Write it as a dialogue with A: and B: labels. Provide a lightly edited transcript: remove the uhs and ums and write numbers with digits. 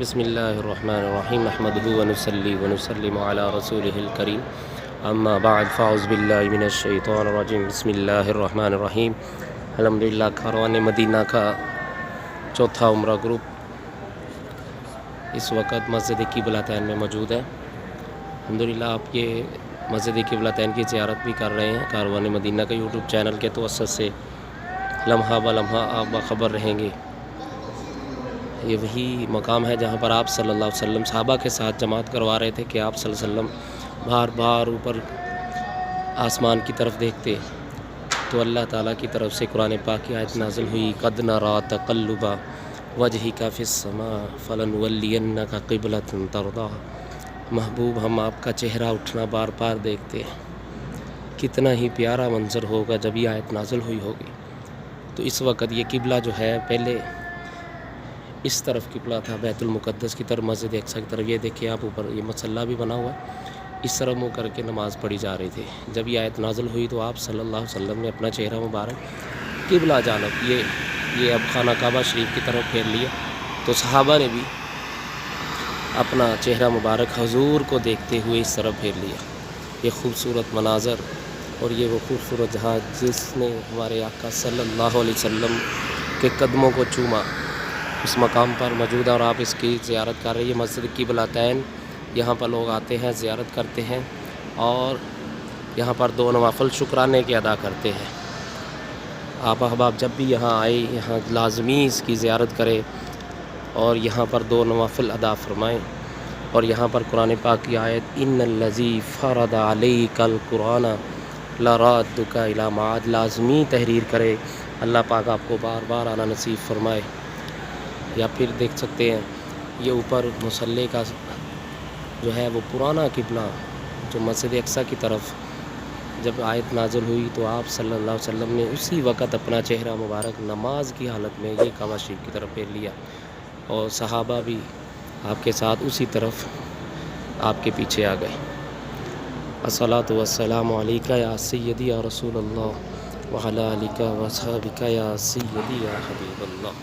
A: بسم اللہ الرحمن الرحیم نحمدہ ونصلی ونسلم علی رسولہ الکریم اما بعد فاعوذ باللہ من الشیطان الرجیم بسم اللہ الرحمن الرحیم۔ الحمدللہ کاروان مدینہ کا چوتھا عمرہ گروپ اس وقت مسجد قبلتین میں موجود ہے۔ الحمدللہ آپ یہ مسجد قبلتین کی زیارت بھی کر رہے ہیں۔ کاروان مدینہ کا یوٹیوب چینل کے توسط سے لمحہ بلمحہ آپ باخبر رہیں گے۔ یہ وہی مقام ہے جہاں پر آپ صلی اللہ علیہ وسلم صحابہ کے ساتھ جماعت کروا رہے تھے کہ آپ صلی اللہ علیہ وسلم بار بار اوپر آسمان کی طرف دیکھتے تو اللہ تعالیٰ کی طرف سے قرآن پاک کی آیت نازل ہوئی، قد نری تقلب وجہک فی السماء فلنولینک قبلۃ ترضاها۔ محبوب ہم آپ کا چہرہ اٹھنا بار بار دیکھتے ہیں، کتنا ہی پیارا منظر ہوگا جب یہ آیت نازل ہوئی ہوگی۔ تو اس وقت یہ قبلہ جو ہے پہلے اس طرف قبلہ تھا بیت المقدس کی طرف، مسجد اقصی کی طرف۔ یہ دیکھیں آپ اوپر یہ مصلی بھی بنا ہوا ہے، اس طرح منہ کر کے نماز پڑھی جا رہی تھی۔ جب یہ آیت نازل ہوئی تو آپ صلی اللہ علیہ وسلم نے اپنا چہرہ مبارک قبلہ جانب یہ اب خانہ کعبہ شریف کی طرف پھیر لیا، تو صحابہ نے بھی اپنا چہرہ مبارک حضور کو دیکھتے ہوئے اس طرف پھیر لیا۔ یہ خوبصورت مناظر اور یہ وہ خوبصورت جہاں جس نے ہمارے آقا صلی اللہ علیہ وسلم کے قدموں کو چوما اس مقام پر موجود ہے، اور آپ اس کی زیارت کر رہے ہیں۔ مسجد قبلتین یہاں پر لوگ آتے ہیں، زیارت کرتے ہیں اور یہاں پر 2 نوافل شکرانے کے ادا کرتے ہیں۔ آپ احباب جب بھی یہاں آئے یہاں لازمی اس کی زیارت کریں اور یہاں پر 2 نوافل ادا فرمائیں، اور یہاں پر قرآن پاک کی آیت ان الذی فرض علیک القرآن لرادک الی معاد لازمی تحریر کرے۔ اللہ پاک آپ کو بار بار آنا نصیب فرمائے۔ یا پھر دیکھ سکتے ہیں یہ اوپر مصلی کا جو ہے وہ پرانا قبلہ جو مسجد اقصی کی طرف جب آیت نازل ہوئی تو آپ صلی اللہ علیہ وسلم نے اسی وقت اپنا چہرہ مبارک نماز کی حالت میں یہ کعبہ شریف کی طرف پھیر لیا، اور صحابہ بھی آپ کے ساتھ اسی طرف آپ کے پیچھے آ گئے۔ الصلاۃ والسلام علیک یا سیدی یا رسول اللہ وعلی آلک و اصحابک یا سیدی یا حبیب اللہ۔